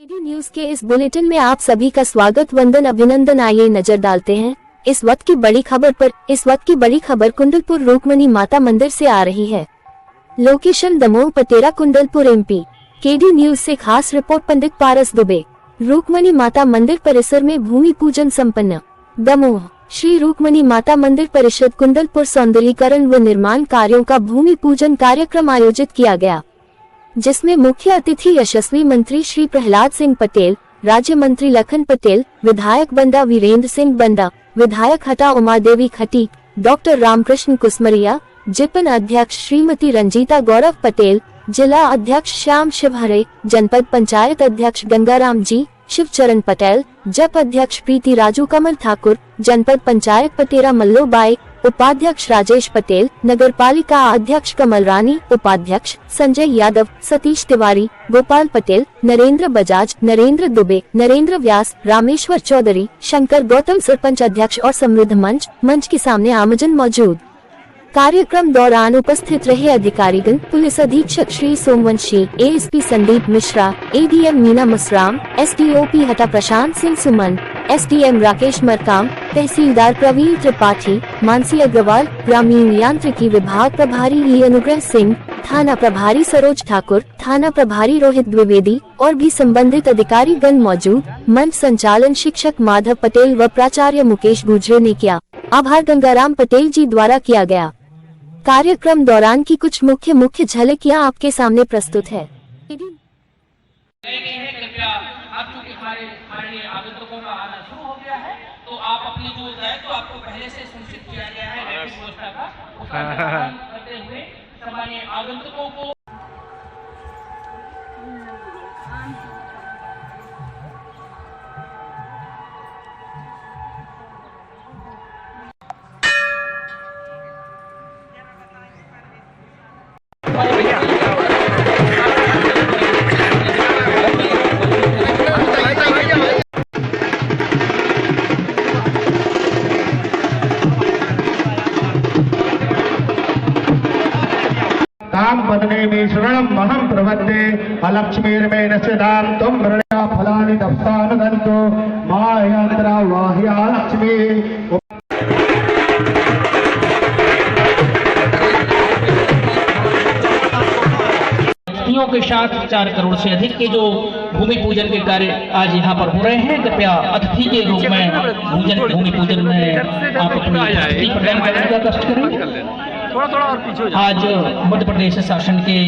KD news के इस bulletin में आप सभी का स्वागत वंदन अभिनंदन। आइए नजर डालते हैं इस वक्त की बड़ी खबर पर। इस वक्त की बड़ी खबर कुंडलपुर रुक्मणी माता मंदिर से आ रही है। लोकेशन दमोह पटेरा कुंडलपुर MP। केडी न्यूज से खास रिपोर्ट पंडित पारस दुबे। रुक्मणी माता मंदिर परिसर में भूमि पूजन संपन्न। दमोह श्री रुक्मणी माता मंदिर परिषद कुंडलपुर सौंदर्यीकरण व निर्माण कार्यों का भूमि पूजन कार्यक्रम आयोजित किया गया, जिसमें मुख्य अतिथि यशस्वी मंत्री श्री प्रहलाद सिंह पटेल, राज्य मंत्री लखन पटेल, विधायक बंदा वीरेंद्र सिंह बंदा, विधायक हटा उमा देवी खटीक, डॉक्टर रामकृष्ण कुसमरिया, जिपन अध्यक्ष श्रीमती रंजीता गौरव पटेल, जिला अध्यक्ष श्याम शिवहरे, जनपद पंचायत अध्यक्ष गंगाराम जी, शिवचरण पटेल, जप अध्यक्ष प्रीति राजू कमल ठाकुर, जनपद पंचायत पटेरा मल्लो बाई, उपाध्यक्ष राजेश पटेल, नगर पालिका अध्यक्ष कमल रानी, उपाध्यक्ष संजय यादव, सतीश तिवारी, गोपाल पटेल, नरेंद्र बजाज, नरेंद्र दुबे, नरेंद्र व्यास, रामेश्वर चौधरी, शंकर गौतम सरपंच अध्यक्ष और समृद्ध मंच के सामने आमजन मौजूद। कार्यक्रम दौरान उपस्थित रहे अधिकारीगण, पुलिस अधीक्षक Shri Somvanshi, ASP Sandeep Mishra, ADM Meena मुसराम, SDOP हटा प्रशांत सिंह सुमन, SDM राकेश मरकाम, तहसीलदार प्रवीण त्रिपाठी, मानसी अग्रवाल, ग्रामीण यांत्रिकी विभाग प्रभारी ई अनुग्रह सिंह, थाना प्रभारी सरोज ठाकुर, थाना प्रभारी रोहित द्विवेदी और भी संबंधित अधिकारी गण मौजूद। मंच संचालन शिक्षक माधव पटेल व प्राचार्य मुकेश गुजरे ने किया। आभार गंगाराम पटेल जी द्वारा किया गया। कार्यक्रम दौरान की कुछ मुख्य झलकियां आपके सामने प्रस्तुत है। कृपया आप चूंकि हमारे आगंतुकों का आना शुरू हो गया है, तो आप अपनी जो दायित्व तो आपको पहले से सुनिश्चित किया गया है रैपिड व्यवस्था का, उसका पालन करते हुए सामान्य आगंतुकों को ताम पदने में शरणम महम प्रवद्ये अलक्ष्मीर्मे नस्यदाम तुम वृणया फलानि दप्तानुदन्तो मायंत्रा वाह्या लक्ष्मी। के साथ 4 करोड़ से अधिक के जो भूमि पूजन के कार्य आज यहाँ पर हो रहे हैं, कृपया अतिथि के रूप में भूमि पूजन में आप अपनी उपस्थिति प्रदान करने का कष्ट करें। आज मध्य प्रदेश शासन के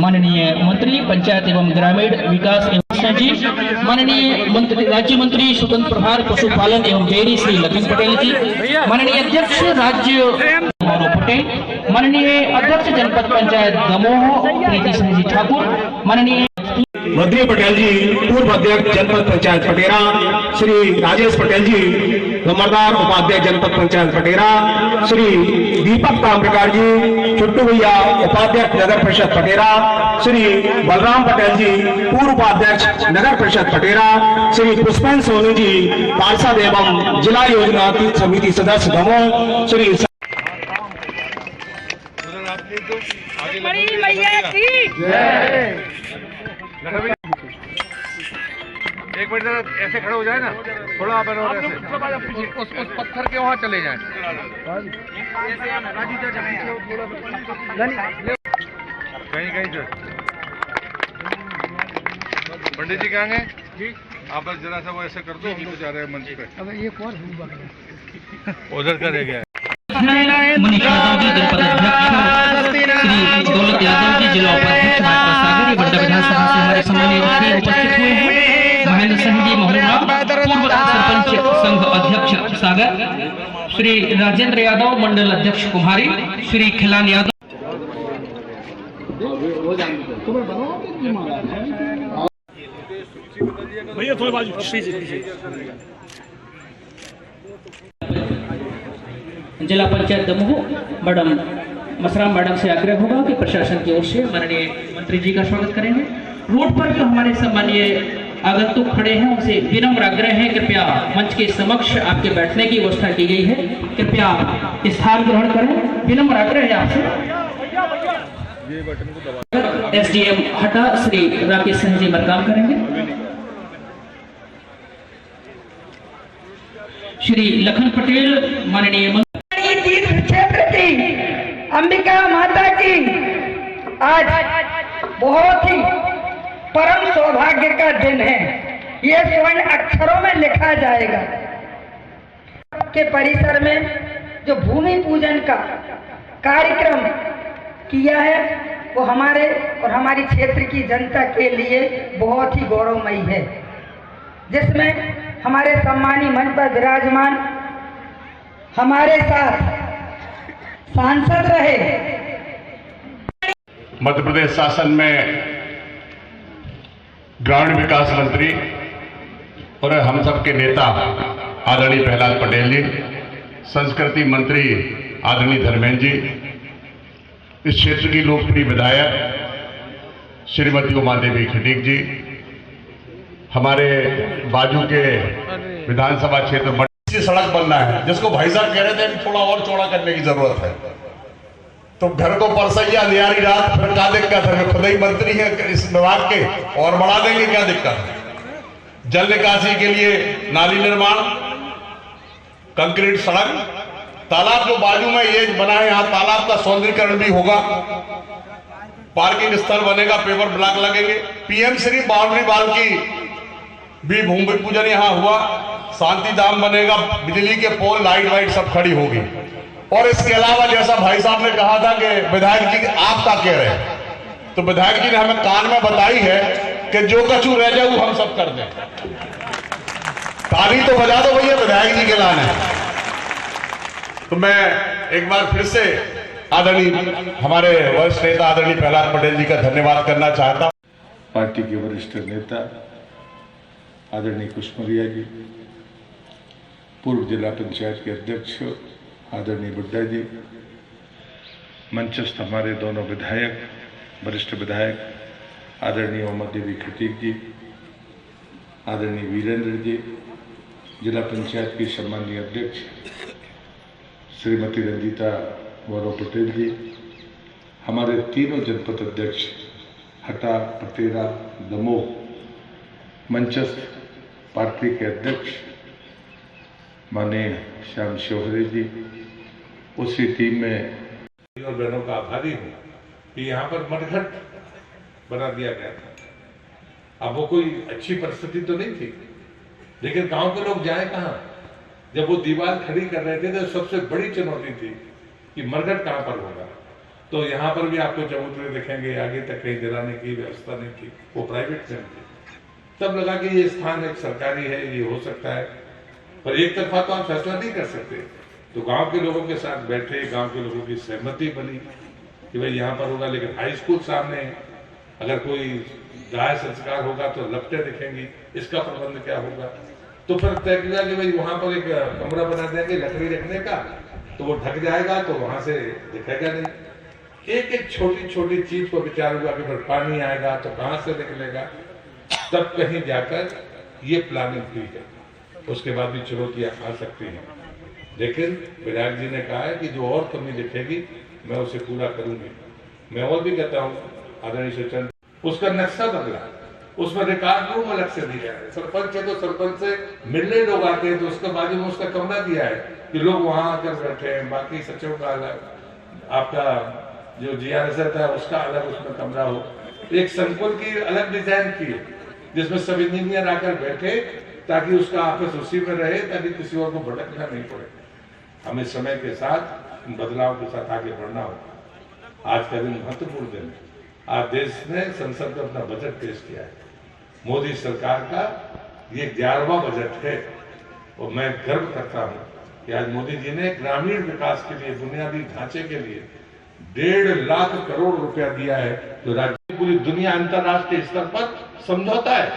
माननीय मंत्री पंचायत एवं ग्रामीण विकास एवं जी, माननीय मंत्री राज्य मंत्री स्वतंत्र प्रभार पशुपालन एवं डेयरी श्री लखन पटेल जी, माननीय अध्यक्ष राज्य गौरव पटेल, माननीय अध्यक्ष जनपद पंचायत दमोह प्रीति सिंह जी ठाकुर, माननीय मध्य पटेल जी, पूर्व अध्यक्ष जनपद पंचायत पटेरा श्री राजेश पटेल जी, नंबरदार उपाध्यक्ष जनपद पंचायत पटेरा श्री दीपक ताम्रकार जी, छुट्टू भैया उपाध्यक्ष नगर परिषद पटेरा श्री बलराम पटेल जी, पूर्व उपाध्यक्ष नगर परिषद पटेरा श्री पुष्पन सोनी जी, पार्षद एवं जिला योजना समिति सदस्य दमोह श्री एक मिनट जरा ऐसे खड़े हो जाए ना, थोड़ा आप उस पत्थर के वहाँ चले जाएं। कहीं से पंडित जी कहाँ गए जी? आप बस जरा सा वो ऐसे कर दो, हम तो जा रहे हैं मंच पे। अबे ये कौन उधर का रह गया है। मनीष यादव जी जनपद अध्यक्ष, श्री दौलत यादव जी जिला उपाध्यक्ष भाजपा सागर बंडा विधानसभा से हमारे सम्मानीय अतिथि उपस्थित हुए हैं। महेंद्र सिंह जी मोहल्ला, पूर्व सरपंच संघ अध्यक्ष सागर, श्री राजेंद्र यादव मंडल अध्यक्ष कुम्हारी, श्री खिलान यादव। भैया थोड़ी बाजू पीछे। जिला पंचायत दमोह मैडम मसराम मैडम से आग्रह होगा कि प्रशासन की ओर से माननीय मंत्री जी का स्वागत करेंगे। रोड पर जो हमारे सम्मानीय आगंतुक खड़े हैं उनसे विनम्र आग्रह है, कृपया मंच के समक्ष आपके बैठने की व्यवस्था की गई है, कृपया स्थान ग्रहण करें। विनम्र आग्रह है आपसे। SDM हटा श्री राकेश सिंह जी मरकाम करेंगे। श्री लखन पटेल माननीय मंत्री। तीर्थ क्षेत्र की अंबिका माता की आज बहुत ही परम सौभाग्य का दिन है। ये स्वर्ण अक्षरों में लिखा जाएगा। के परिसर में जो भूमि पूजन का कार्यक्रम किया है वो हमारे और हमारी क्षेत्र की जनता के लिए बहुत ही गौरवमयी है, जिसमें हमारे सम्मानी मंच पर विराजमान हमारे साथ सांसद रहे। मध्य प्रदेश शासन में ग्रामीण विकास मंत्री और हम सबके नेता आदरणीय प्रहलाद पटेल जी, संस्कृति मंत्री आदरणीय धर्मेंद्र जी, इस क्षेत्र की लोकप्रिय विधायक श्रीमती उमा देवी खटीक जी, हमारे बाजू के विधानसभा क्षेत्र सड़क बनना है, जिसको भाई साहब कह रहे थे थोड़ा और चौड़ा करने की जरूरत है। तो घर को परसैया नियारी रात, फिर क्या दिक्कत है? खुद ही मंत्री है इस विभाग के, और बढ़ा देंगे, क्या दिक्कत है? जल निकासी के लिए नाली निर्माण, कंक्रीट सड़क, तालाब जो बाजू में ये बना है, यहाँ तालाब का सौंदर्यीकरण भी होगा, पार्किंग स्थल बनेगा, पेपर ब्लॉक लगेंगे, पीएम श्री बाउंड्री वाल की भी भूमि पूजन यहाँ हुआ, शांति धाम बनेगा, बिजली के पोल लाइट वाइट सब खड़ी होगी। और इसके अलावा जैसा भाई साहब ने कहा था कि विधायक जी आप क्या कह रहे हैं, तो विधायक जी ने हमें कान में बताई है कि जो कछु रह जाए वो हम सब कर दें। ताली तो बजा दो भैया विधायक जी के लाने। तो मैं एक बार फिर से आदरणीय हमारे वरिष्ठ नेता आदरणीय प्रहलाद पटेल जी का धन्यवाद करना चाहता हूं। पार्टी के वरिष्ठ नेता आदरणीय कुशमरिया जी, पूर्व जिला पंचायत के अध्यक्ष आदरणीय बुड्ढा जी, मंचस्थ हमारे दोनों विधायक, वरिष्ठ विधायक आदरणीय उमा देवी खटीक जी, आदरणीय वीरेंद्र जी, जिला पंचायत की सम्मानीय अध्यक्ष श्रीमती रंजीता गौरव पटेल जी, हमारे तीनों जनपद अध्यक्ष हटा, पटेरा, दमोह, मंचस्थ पार्टी के अध्यक्ष माननीय श्याम शोहरे जी, उसी टीम में और बहनों का आभारी हूँ कि यहाँ पर मठघट बना दिया गया था। अब वो कोई अच्छी परिस्थिति तो नहीं थी, लेकिन गांव के लोग जाए कहाँ? जब वो दीवार खड़ी कर रहे थे तो सबसे बड़ी चुनौती थी कि मरघट कहाँ पर होगा। तो यहाँ पर भी आपको चबूतरे दिखेंगे, आगे तक कहीं जलाने की व्यवस्था नहीं थी, वो प्राइवेट में थी। तब लगा कि ये स्थान एक सरकारी है, ये हो सकता है, पर एक तरफा तो आप फैसला नहीं कर सकते। तो गांव के लोगों के साथ बैठे, गांव के लोगों की सहमति बनी कि भाई यहाँ पर होगा, लेकिन हाई स्कूल सामने, अगर कोई दाह संस्कार होगा तो लपटें दिखेंगी, इसका प्रबंध क्या होगा? तो फिर तय किया कि भाई वहां पर एक कमरा बना देंगे लकड़ी रखने का, तो वो ढक जाएगा तो वहां से दिखेगा नहीं। एक एक छोटी छोटी चीज को विचार हुआ कि फिर पानी आएगा तो कहां से निकलेगा, तब कहीं जाकर ये प्लानिंग हुई है। उसके बाद भी चुनौतियां आ सकती हैं, लेकिन विधायक जी ने कहा है कि जो और कमी दिखेगी मैं उसे पूरा करूंगी। मैं और भी कहता हूँ आदरणीय सचिव, उसका नक्शा बदला, उसमें रिकॉर्ड रूम अलग से दिया है। सरपंच है तो सरपंच से मिलने लोग आते हैं, तो उसके बाजू में उसका कमरा दिया है कि लोग वहां आकर बैठे हैं। बाकी सचिव का अलग, आपका जो GRS था उसका अलग उसमें कमरा हो। एक संकुल की अलग डिजाइन की है जिसमें सब इंजीनियर आकर बैठे, ताकि उसका आपस उसी में रहे, ताकि किसी और को भटकना नहीं पड़े। हमें समय के साथ बदलाव के साथ आगे बढ़ना होगा। आज का दिन महत्वपूर्ण दिन है। आज देश ने संसद में अपना बजट पेश किया है। मोदी सरकार का ये 11वां बजट है और मैं गर्व करता हूं कि आज मोदी जी ने ग्रामीण विकास के लिए, बुनियादी ढांचे के लिए 1.5 लाख करोड़ रुपया दिया है। तो राज्य पूरी दुनिया अंतर्राष्ट्रीय स्तर पर समझौता है,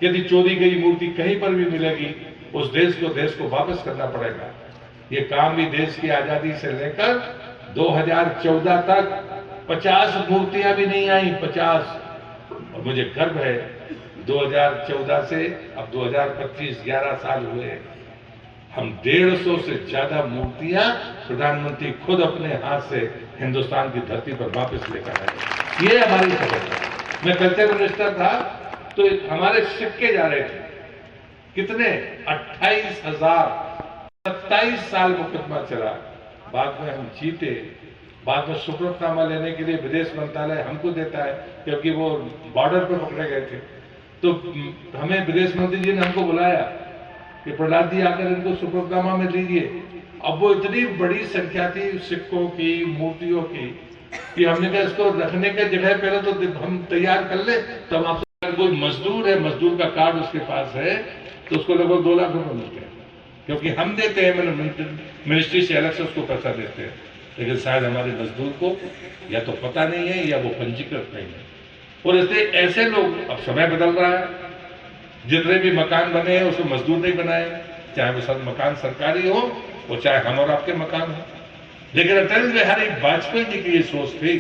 यदि चोरी गई मूर्ति कहीं पर भी मिलेगी उस देश को वापस करना पड़ेगा। ये काम भी देश की आजादी से लेकर 2014 तक 50 मूर्तियां भी नहीं आई, 50। और मुझे गर्व है 2014 से अब 2025 11 साल हुए, हम 150 से ज्यादा मूर्तियां प्रधानमंत्री खुद अपने हाथ से हिंदुस्तान की धरती पर वापस लेकर आए। ये हमारी सफलता। मैं कल्चर मिनिस्टर था तो हमारे सिक्के जा रहे थे, कितने 28,000 27 साल मुकदमा चला, बाद में हम जीते, बाद में शुक्लनामा लेने के लिए विदेश मंत्रालय हमको देता है क्योंकि वो बॉर्डर पर पकड़े गए थे। तो हमें विदेश मंत्री जी ने हमको बुलाया कि प्रहलाद जी आकर इनको शुक्लनामा में लीजिए। अब वो इतनी बड़ी संख्या थी सिक्कों की, मूर्तियों की, कि हमने कहा इसको रखने के जगह पहले तो हम तैयार कर ले, तब आपसे कोई मजदूर है, मजदूर का कार्ड उसके पास है तो उसको लगभग 2 लाख रुपए मिलते हैं, क्योंकि हम देते हैं, मिनिस्ट्री से अलग से उसको पैसा देते हैं, लेकिन शायद हमारे मजदूर को या तो पता नहीं है या वो पंजीकृत नहीं है। और इसलिए ऐसे लोग, अब समय बदल रहा है, जितने भी मकान बने हैं उसको मजदूर नहीं बनाए, चाहे वो सब मकान सरकारी हो और चाहे हम और आपके मकान हो। लेकिन अटल बिहारी वाजपेयी जी की ये सोच थी,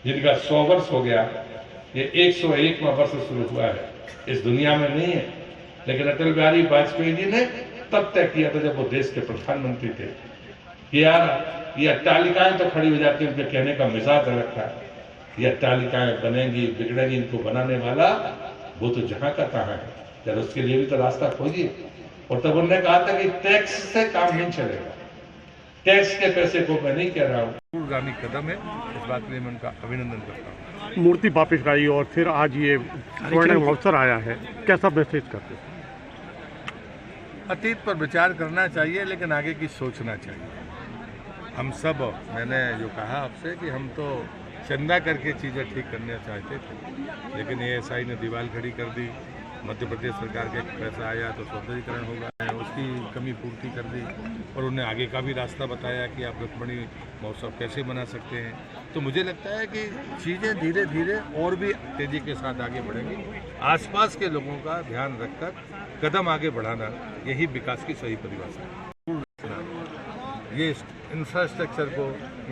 जिनका 100 वर्ष हो गया, ये 101वां वर्ष शुरू हुआ है, इस दुनिया में नहीं है, लेकिन अटल बिहारी वाजपेयी जी ने तब तय किया था जब वो देश के प्रधानमंत्री थे कि यार ये अट्टालिकाएं तो खड़ी हो जाती है, उनके कहने का मिजाज अलग था, ये अट्टालिकाएं बनेंगी बिगड़ेंगी, इनको बनाने वाला वो तो जहां का तहां है, जब उसके लिए भी तो रास्ता खोजिए। और तब उन्होंने कहा था कि टैक्स से काम नहीं चलेगा, टैक्स के पैसे को मैं नहीं कह रहा हूँ, दूरगामी कदम है, इस बात के लिए मैं उनका अभिनंदन करता हूँ। मूर्ति वापस आई और फिर आज ये स्वर्ण अवसर आया है, कैसा मैसेज करते हैं? अतीत पर विचार करना चाहिए लेकिन आगे की सोचना चाहिए। हम सब, मैंने जो कहा आपसे कि हम तो चंदा करके चीज़ें ठीक करना चाहते थे, लेकिन ASI ने दीवार खड़ी कर दी, मध्य प्रदेश सरकार का पैसा आया तो सौंदर्यीकरण होगा, उसकी कमी पूर्ति कर दी, और उन्हें आगे का भी रास्ता बताया कि आप रुक्मिणी महोत्सव कैसे मना सकते हैं। तो मुझे लगता है कि चीज़ें धीरे धीरे और भी तेज़ी के साथ आगे बढ़ेंगी। आसपास के लोगों का ध्यान रखकर कदम आगे बढ़ाना, यही विकास की सही परिभाषा है। ये इंफ्रास्ट्रक्चर को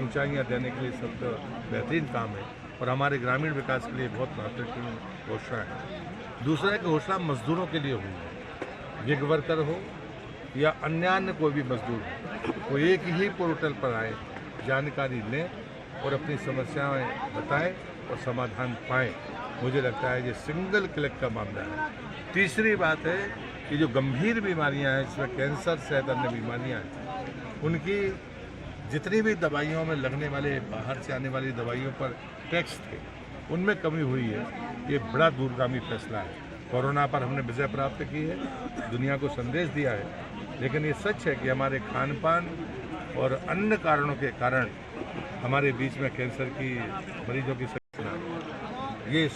ऊंचाइयां देने के लिए सबका बेहतरीन काम है और हमारे ग्रामीण विकास के लिए बहुत महत्वपूर्ण घोषणा है। दूसरा एक घोषणा मजदूरों के लिए हुई है, गिग वर्कर हो या अन्य कोई भी मजदूर हो, वो एक ही पोर्टल पर आए, जानकारी लें और अपनी समस्याएं बताएं और समाधान पाएं। मुझे लगता है ये सिंगल क्लिक का मामला है। तीसरी बात है कि जो गंभीर बीमारियां हैं, जिसमें कैंसर सहित अन्य बीमारियां हैं, उनकी जितनी भी दवाइयों में लगने वाले, बाहर से आने वाली दवाइयों पर टैक्स थे, उनमें कमी हुई है। ये बड़ा दूरगामी फैसला है। कोरोना पर हमने विजय प्राप्त की है, दुनिया को संदेश दिया है, लेकिन ये सच है कि हमारे खान पान और अन्य कारणों के कारण हमारे बीच में कैंसर की मरीजों की संख्या ये